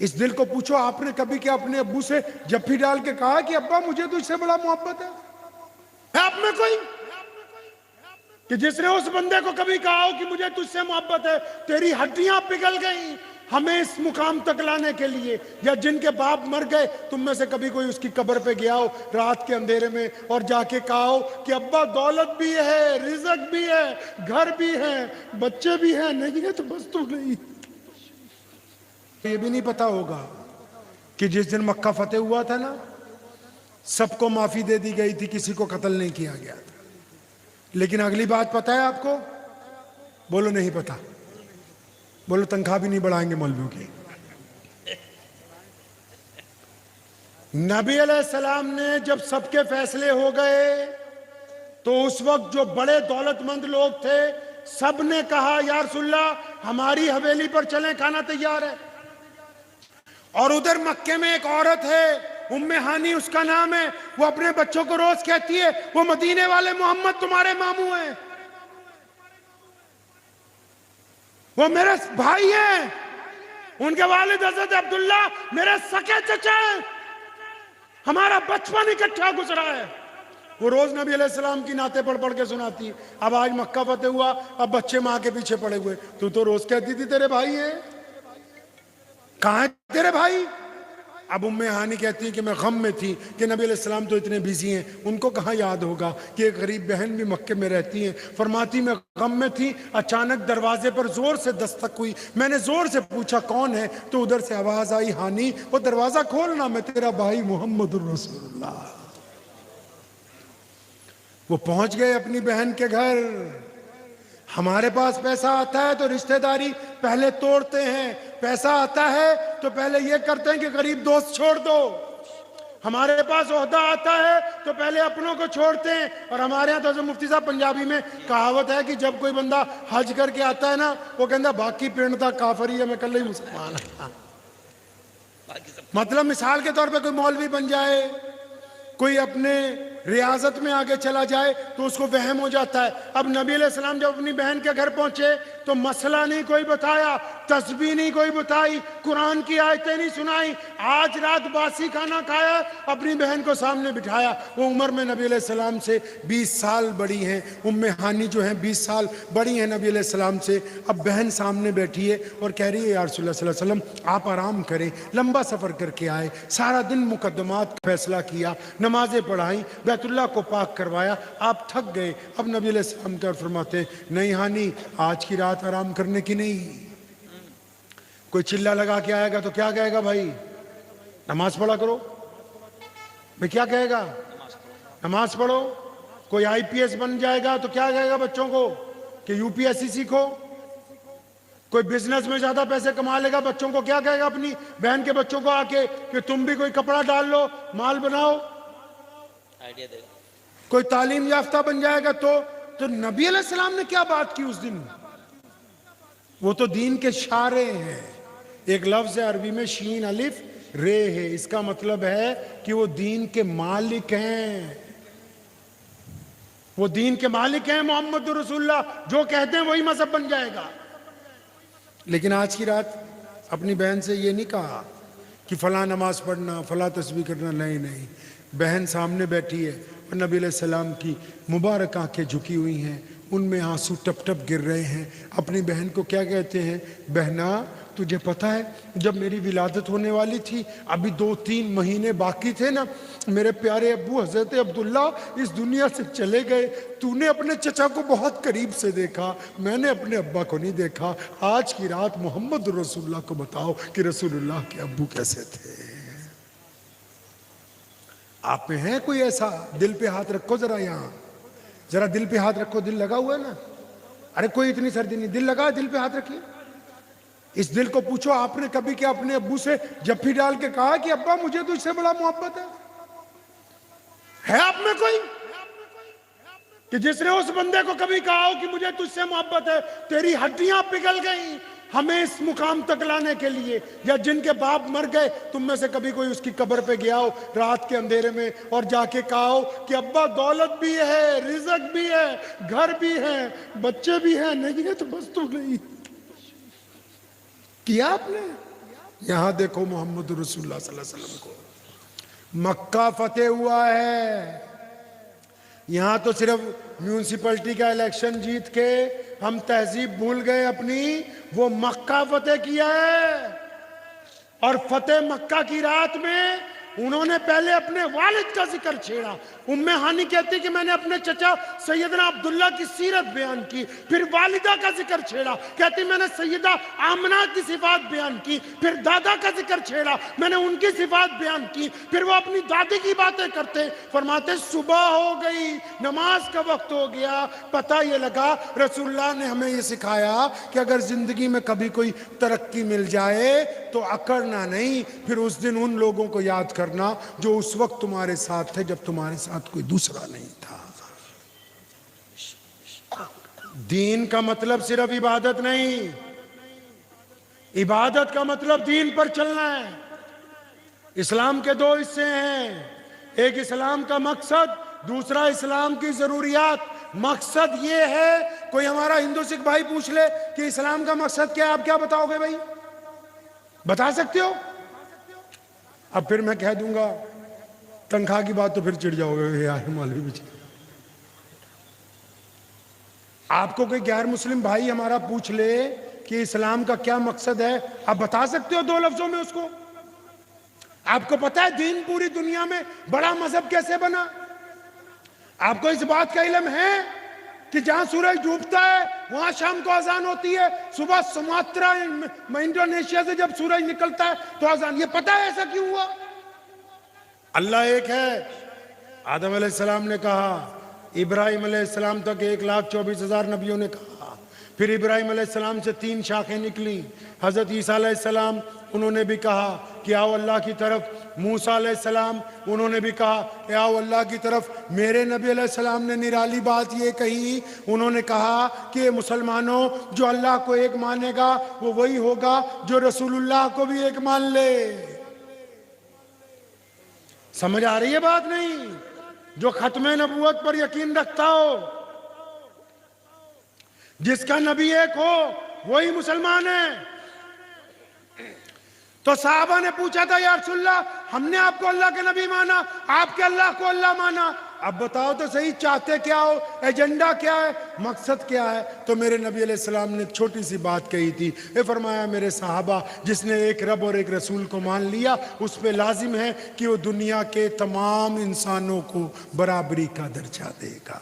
इस दिल को पूछो, आपने कभी क्या अपने अब्बू से जफ्फी डाल के कहा कि अब्बा मुझे तो इससे बड़ा मोहब्बत है आप में कोई कि जिसने उस बंदे को कभी कहा हो कि मुझे तुझसे मोहब्बत है, तेरी हड्डियां पिघल गई हमें इस मुकाम तक लाने के लिए। या जिनके बाप मर गए, तुम में से कभी कोई उसकी कब्र पे गया हो रात के अंधेरे में और जाके कहा हो कि अब्बा दौलत भी है, रिज़्क भी है, घर भी है, बच्चे भी हैं? नहीं है तो बस तो नहीं। ये भी नहीं पता होगा कि जिस दिन मक्का फतेह हुआ था ना, सबको माफी दे दी गई थी, किसी को कत्ल नहीं किया गया था। लेकिन अगली बात पता है आपको? बोलो नहीं पता। बोलो तनख्वाह भी नहीं बढ़ाएंगे मौलवियों की। नबी अलैहिस्सलाम ने जब सबके फैसले हो गए तो उस वक्त जो बड़े दौलतमंद लोग थे, सब ने कहा या रसूलल्लाह हमारी हवेली पर चलें, खाना तैयार है। और उधर मक्के में एक औरत है, उम्मे हानी उसका नाम है, वो अपने बच्चों को रोज कहती है वो मदीने वाले मोहम्मद तुम्हारे मामू हैं, वो मेरे भाई हैं, उनके वालिद हजरत अब्दुल्ला मेरे सके चचा हैं, हमारा बचपन इकट्ठा गुजरा है। वो रोज नबी अलैहिस्सलाम की नाते पढ़ पढ़ के सुनाती है। अब आज मक्का फतेह हुआ, अब बच्चे माँ के पीछे पड़े हुए, तू तो रोज कहती थी तेरे भाई हैं, कहाँ है तेरे भाई? अब उम्मे हानी कहती है कि मैं गम में थी कि नबी अलैहिस्सलाम तो इतने बिजी हैं, उनको कहाँ याद होगा कि एक गरीब बहन भी मक्के में रहती हैं। फरमाती मैं गम में थी, अचानक दरवाजे पर जोर से दस्तक हुई, मैंने जोर से पूछा कौन है, तो उधर से आवाज आई हानी वो दरवाजा खोलना, मैं तेरा भाई मोहम्मद रसूलुल्लाह। वो पहुंच गए अपनी बहन के घर। हमारे पास पैसा आता है तो रिश्तेदारी पहले तोड़ते हैं, पैसा आता है तो पहले ये करते हैं कि गरीब दोस्त छोड़ दो। हमारे पास ओहदा आता है तो पहले अपनों को छोड़ते हैं। और हमारे यहाँ तो मुफ्ती साहब पंजाबी में कहावत है कि जब कोई बंदा हज करके आता है ना, वो कहता बाकी पिंड था काफरी है, मैं कल ही मुसलमान। मतलब मिसाल के तौर पे कोई मौलवी बन जाए, कोई अपने रियासत में आगे चला जाए तो उसको वहम हो जाता है। अब नबी अलैहिस्सलाम जब अपनी बहन के घर पहुंचे तो मसला नहीं कोई बताया, तस्बीह नहीं कोई बताई, कुरान की आयतें नहीं सुनाई, आज रात बासी खाना खाया, अपनी बहन को सामने बिठाया। वो उम्र में नबी अलैहिस्सलाम से 20 साल बड़ी हैं, उम्मे हानी जो हैं 20 साल बड़ी हैं नबी अलैहिस्सलाम से। अब बहन सामने बैठी है और कह रही है या रसूलल्लाह सल्लल्लाहु अलैहि वसल्लम आप आराम करें, लंबा सफ़र करके आए, सारा दिन मुकद्दमात का फैसला किया, नमाजें पढ़ाई, बैतुल्लाह को पाक करवाया, आप थक गए। अब नबी अलैहिस्सलाम क्या फरमाते, नहीं हानी आज की रात आराम करने की नहीं। कोई चिल्ला लगा के आएगा तो क्या कहेगा, भाई नमाज पढ़ा करो, भाई क्या कहेगा, नमाज पढ़ो। कोई आईपीएस बन जाएगा तो क्या कहेगा बच्चों को कि यूपीएससी सीखो। कोई बिजनेस में ज्यादा पैसे कमा लेगा, बच्चों को क्या कहेगा, अपनी बहन के बच्चों को आके कि तुम भी कोई कपड़ा डाल लो, माल बनाओ, आइडिया देगा। कोई तालीम याफ्ता बन जाएगा तो नबी अलैहिस्सलाम ने क्या बात की उस दिन? वो तो दीन के शारे हैं। एक लफ्ज है अरबी में शीन अलिफ रे है, इसका मतलब है कि वो दीन के मालिक हैं, वो दीन के मालिक हैं मोहम्मद रसूलुल्लाह, जो कहते हैं वही मजहब बन जाएगा। लेकिन आज की रात अपनी बहन से ये नहीं कहा कि फला नमाज पढ़ना, फला तस्बीह करना, नहीं नहीं, बहन सामने बैठी है और नबी अलैहिस्सलाम की मुबारक आंखें झुकी हुई हैं, उनमें आंसू टप टप गिर रहे हैं। अपनी बहन को क्या कहते हैं, बहना तुझे पता है जब मेरी विलादत होने वाली थी, अभी 2-3 महीने बाकी थे ना, मेरे प्यारे अब्बू हजरत अब्दुल्ला इस दुनिया से चले गए, तूने अपने चचा को बहुत करीब से देखा, मैंने अपने अब्बा को नहीं देखा। आज की रात मोहम्मद रसूलुल्लाह को बताओ कि रसूलुल्लाह के अब्बू कैसे थे। आप में है कोई ऐसा? दिल पे हाथ रखो जरा, यहाँ जरा दिल पे हाथ रखो, दिल लगा हुआ है ना? अरे कोई इतनी सर्दी नहीं, दिल लगा, दिल पे हाथ रखिए। इस दिल को पूछो, आपने कभी क्या अपने अब्बू से जफ्फी डाल के कहा कि अब्बा मुझे तो इससे बड़ा मोहब्बत है आप में कोई कि जिसने उस बंदे को कभी कहा हो कि मुझे तुझसे मोहब्बत है, तेरी हड्डियां पिघल गई हमें इस मुकाम तक लाने के लिए। या जिनके बाप मर गए, तुम में से कभी कोई उसकी कब्र पे गया हो रात के अंधेरे में और जाके कहा हो कि अब्बा दौलत भी है, रिज़्क भी है, घर भी है, बच्चे भी हैं? नहीं है तो बस तो नहीं किया आपने। यहां देखो मोहम्मद रसूलुल्लाह सल्लल्लाहु अलैहि वसल्लम को, मक्का फतेह हुआ है, यहां तो सिर्फ म्यूनिसिपैलिटी का इलेक्शन जीत के हम तहजीब भूल गए अपनी, वो मक्का फतेह किया है। और फतेह मक्का की रात में उन्होंने पहले अपने वालिद का जिक्र छेड़ा। उम्मे हानी कहती कि मैंने अपने चचा सैयदना अब्दुल्ला की सीरत बयान की, फिर वालिदा का जिक्र छेड़ा, कहती मैंने सैयदा आमना की सिफात बयान की, फिर दादा का जिक्र छेड़ा, मैंने उनकी सिफात बयान की, फिर वो अपनी दादी की बातें करते, फरमाते सुबह हो गई, नमाज का वक्त हो गया, पता ये लगा रसूलुल्लाह ने हमें ये सिखाया कि अगर जिंदगी में कभी कोई तरक्की मिल जाए तो अकड़ना नहीं, फिर उस दिन उन लोगों को याद करना जो उस वक्त तुम्हारे साथ थे जब तुम्हारे साथ कोई दूसरा नहीं था। दीन का मतलब सिर्फ इबादत नहीं, इबादत का मतलब दीन पर चलना है। इस्लाम के दो हिस्से हैं, एक इस्लाम का मकसद, दूसरा इस्लाम की जरूरियात। मकसद ये है, कोई हमारा हिंदू सिख भाई पूछ ले कि इस्लाम का मकसद क्या है, आप क्या बताओगे भाई, बता सकते हो? अब फिर मैं कह दूंगा तनख्वाह की बात, तो फिर चिढ़ जाओगे यार मौलवी भी। आपको कोई गैर मुस्लिम भाई हमारा पूछ ले कि इस्लाम का क्या मकसद है, आप बता सकते हो दो लफ्जों में उसको? आपको पता है दीन पूरी दुनिया में बड़ा मजहब कैसे बना? आपको इस बात का इल्म है कि जहां सूरज डूबता है वहां शाम को अजान होती है, सुबह सुमात्रा इंडोनेशिया से जब सूरज निकलता है तो अजान, ये पता है ऐसा क्यों हुआ? अल्लाह एक है। आदम अलैहिस्सलाम ने कहा, इब्राहिम अलैहिस्सलाम तक 1,24,000 नबियों ने कहा, फिर इब्राहिम अलैहिस्सलाम से 3 शाखें निकली, हजरत ईसा अलैहिस्सलाम उन्होंने भी कहा कि आओ अल्लाह की तरफ, मूसा अलैहिस्सलाम उन्होंने भी कहा आओ अल्लाह की तरफ, मेरे नबी अलैहिस्सलाम ने निराली बात ये कही, उन्होंने कहा कि मुसलमानों जो अल्लाह को एक मानेगा वो वही होगा जो रसूलुल्लाह को भी एक मान ले। समझ आ रही है बात नहीं? जो खत्मे नबूवत पर यकीन रखता हो, जिसका नबी एक हो, वही मुसलमान है। तो साहबा ने पूछा था या रसूलल्लाह, हमने आपको अल्लाह के नबी माना, आपके अल्लाह को अल्लाह माना, अब बताओ तो सही चाहते क्या हो, एजेंडा क्या है, मकसद क्या है? तो मेरे नबी अलैहिस्सलाम ने छोटी सी बात कही थी, ये फरमाया मेरे साहबा जिसने एक रब और एक रसूल को मान लिया उस पे लाजिम है कि वो दुनिया के तमाम इंसानों को बराबरी का दर्जा देगा।